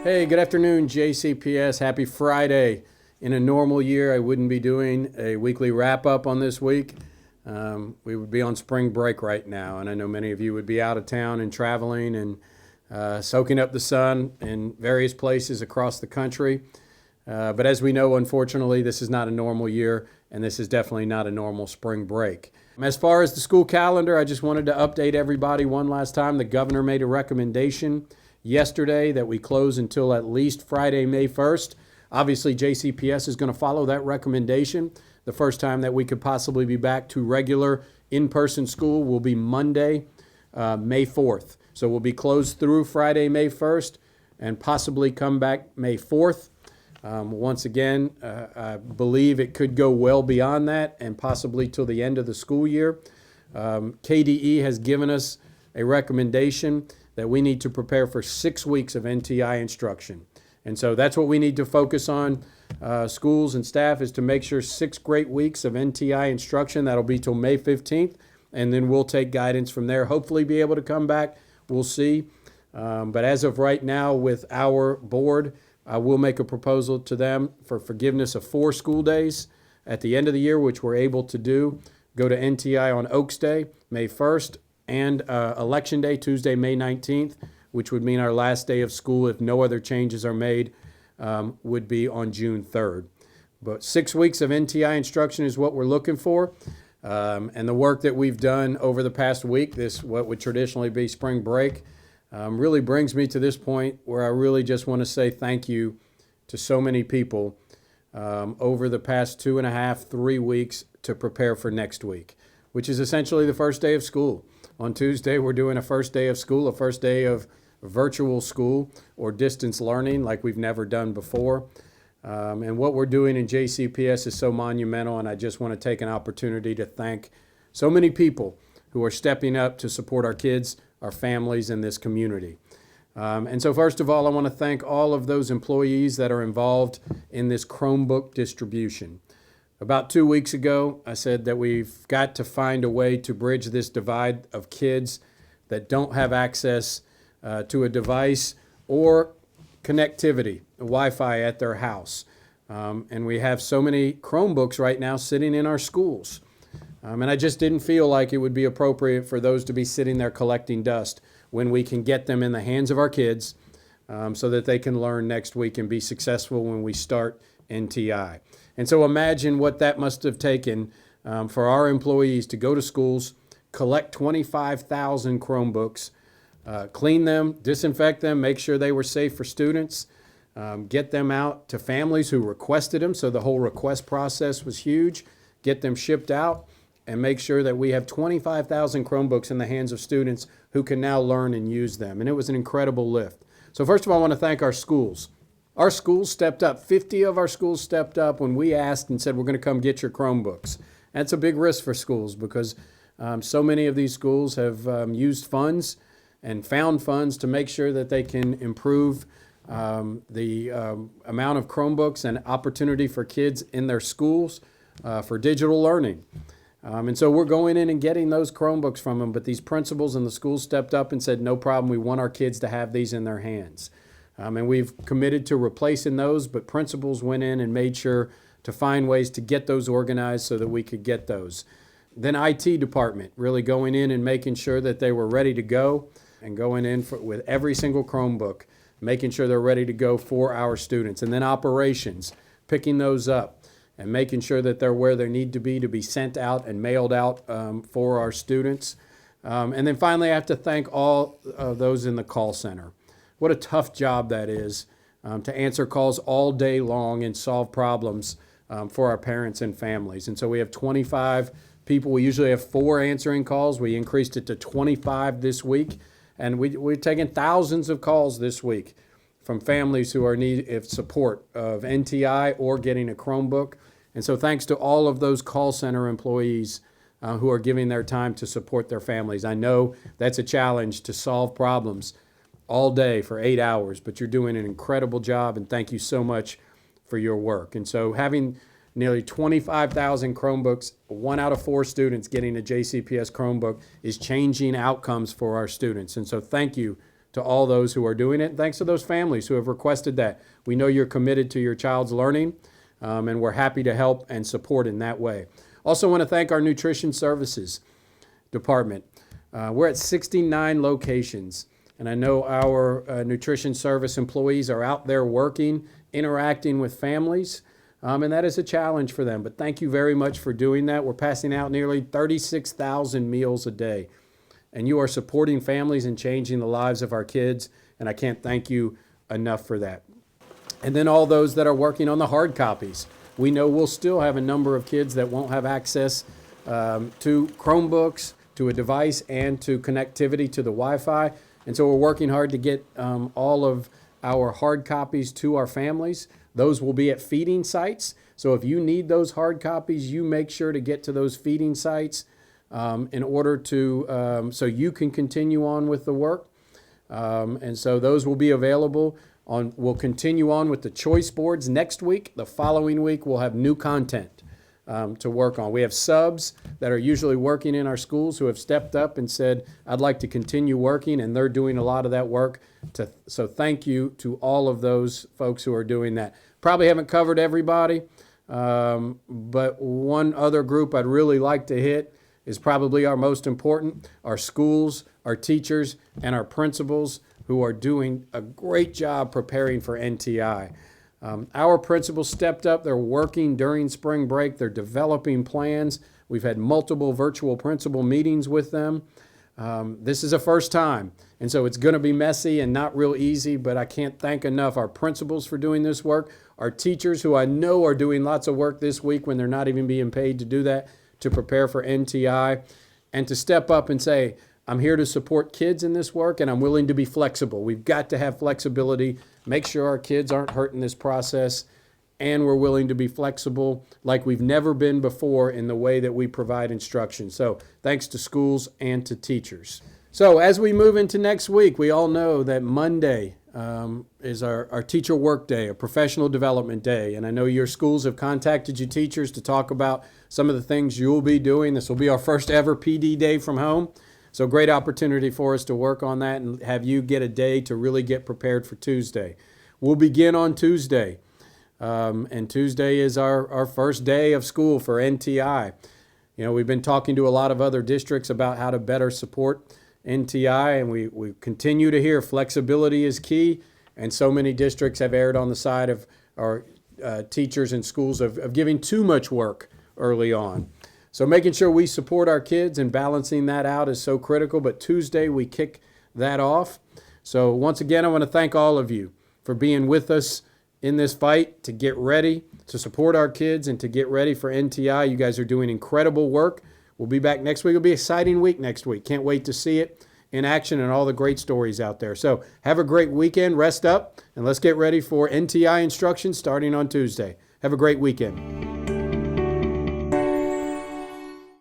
Hey, good afternoon, JCPS. Happy Friday. In a normal year, I wouldn't be doing a weekly wrap-up on this week. We would be on spring break right now, and I know many of you would be out of town and traveling and soaking up the sun in various places across the country. But as we know, unfortunately, this is not a normal year, and this is definitely not a normal spring break. As far as the school calendar, I just wanted to update everybody one last time. The governor made a recommendation yesterday that we close until at least Friday, May 1st. Obviously, JCPS is going to follow that recommendation. The first time that we could possibly be back to regular in-person school will be Monday, May 4th. So we'll be closed through Friday, May 1st, and possibly come back May 4th. Once again, I believe it could go well beyond that and possibly till the end of the school year. KDE has given us a recommendation that we need to prepare for 6 weeks of NTI instruction. And so that's what we need to focus on, schools and staff, is to make sure 6 great weeks of NTI instruction. That'll be till May 15th, and then we'll take guidance from there. Hopefully be able to come back. We'll see. But as of right now, with our board, I will make a proposal to them for forgiveness of 4 school days at the end of the year, which we're able to do. Go to NTI on Oaks Day, May 1st, and Election Day, Tuesday, May 19th, which would mean our last day of school, if no other changes are made, would be on June 3rd. But 6 weeks of NTI instruction is what we're looking for. And the work that we've done over the past week, this what would traditionally be spring break, really brings me to this point where I really just want to say thank you to so many people over the past 2.5, 3 weeks to prepare for next week, which is essentially the first day of school. On Tuesday, we're doing a first day of school, a first day of virtual school or distance learning like we've never done before. And what we're doing in JCPS is so monumental, and I just want to take an opportunity to thank so many people who are stepping up to support our kids, our families, and this community. And so first of all, I want to thank all of those employees that are involved in this Chromebook distribution. About 2 weeks ago, I said that we've got to find a way to bridge this divide of kids that don't have access to a device or connectivity, Wi-Fi at their house. And we have so many Chromebooks right now sitting in our schools. And I just didn't feel like it would be appropriate for those to be sitting there collecting dust when we can get them in the hands of our kids so that they can learn next week and be successful when we start NTI. And so imagine what that must have taken for our employees to go to schools, collect 25,000 Chromebooks, clean them, disinfect them, make sure they were safe for students, get them out to families who requested them, so the whole request process was huge, get them shipped out, and make sure that we have 25,000 Chromebooks in the hands of students who can now learn and use them. And it was an incredible lift. So first of all, I want to thank our schools. Our schools stepped up. 50 of our schools stepped up when we asked and said, we're going to come get your Chromebooks. That's a big risk for schools because so many of these schools have used funds and found funds to make sure that they can improve the amount of Chromebooks and opportunity for kids in their schools for digital learning. And so we're going in and getting those Chromebooks from them, but these principals and the schools stepped up and said, no problem, we want our kids to have these in their hands. And we've committed to replacing those, but principals went in and made sure to find ways to get those organized so that we could get those. Then IT department really going in and making sure that they were ready to go and going in with every single Chromebook, making sure they're ready to go for our students. And then operations, picking those up and making sure that they're where they need to be sent out and mailed out for our students. And then finally, I have to thank all of those in the call center. What a tough job that is to answer calls all day long and solve problems for our parents and families. And so we have 25 people. We usually have 4 answering calls. We increased it to 25 this week. And we've taken thousands of calls this week from families who are in need of support of NTI or getting a Chromebook. And so thanks to all of those call center employees who are giving their time to support their families. I know that's a challenge to solve problems all day for 8 hours, but you're doing an incredible job, and thank you so much for your work. And so having nearly 25,000 Chromebooks, 1 out of 4 students getting a JCPS Chromebook is changing outcomes for our students. And so thank you to all those who are doing it. And thanks to those families who have requested that. We know you're committed to your child's learning, and we're happy to help and support in that way. Also want to thank our nutrition services department. We're at 69 locations, and I know our nutrition service employees are out there working, interacting with families, and that is a challenge for them. But thank you very much for doing that. We're passing out nearly 36,000 meals a day, and you are supporting families and changing the lives of our kids, and I can't thank you enough for that. And then all those that are working on the hard copies. We know we'll still have a number of kids that won't have access to Chromebooks, to a device, and to connectivity to the Wi-Fi. And so we're working hard to get all of our hard copies to our families. Those will be at feeding sites. So if you need those hard copies, you make sure to get to those feeding sites in order to, so you can continue on with the work. And so those will be available. We'll continue on with the choice boards next week. The following week, we'll have new content to work on. We have subs that are usually working in our schools who have stepped up and said, I'd like to continue working, and they're doing a lot of that work. So thank you to all of those folks who are doing that. Probably haven't covered everybody, but one other group I'd really like to hit is probably our most important, our schools, our teachers, and our principals, who are doing a great job preparing for NTI. Our principals stepped up. They're working during spring break. They're developing plans. We've had multiple virtual principal meetings with them. This is a first time, and so it's going to be messy and not real easy, but I can't thank enough our principals for doing this work, our teachers who I know are doing lots of work this week when they're not even being paid to do that, to prepare for NTI, and to step up and say, I'm here to support kids in this work, and I'm willing to be flexible. We've got to have flexibility, make sure our kids aren't hurt in this process, and we're willing to be flexible like we've never been before in the way that we provide instruction. So thanks to schools and to teachers. So as we move into next week, we all know that Monday is our teacher work day, a professional development day. And I know your schools have contacted you teachers to talk about some of the things you'll be doing. This will be our first ever PD day from home. So great opportunity for us to work on that and have you get a day to really get prepared for Tuesday. We'll begin on Tuesday. And Tuesday is our first day of school for NTI. You know, we've been talking to a lot of other districts about how to better support NTI, and we continue to hear flexibility is key, and so many districts have erred on the side of our teachers and schools of giving too much work early on. So making sure we support our kids and balancing that out is so critical, but Tuesday we kick that off. So once again, I want to thank all of you for being with us in this fight to get ready, to support our kids and to get ready for NTI. You guys are doing incredible work. We'll be back next week. It'll be an exciting week next week. Can't wait to see it in action and all the great stories out there. So have a great weekend, rest up, and let's get ready for NTI instruction starting on Tuesday. Have a great weekend.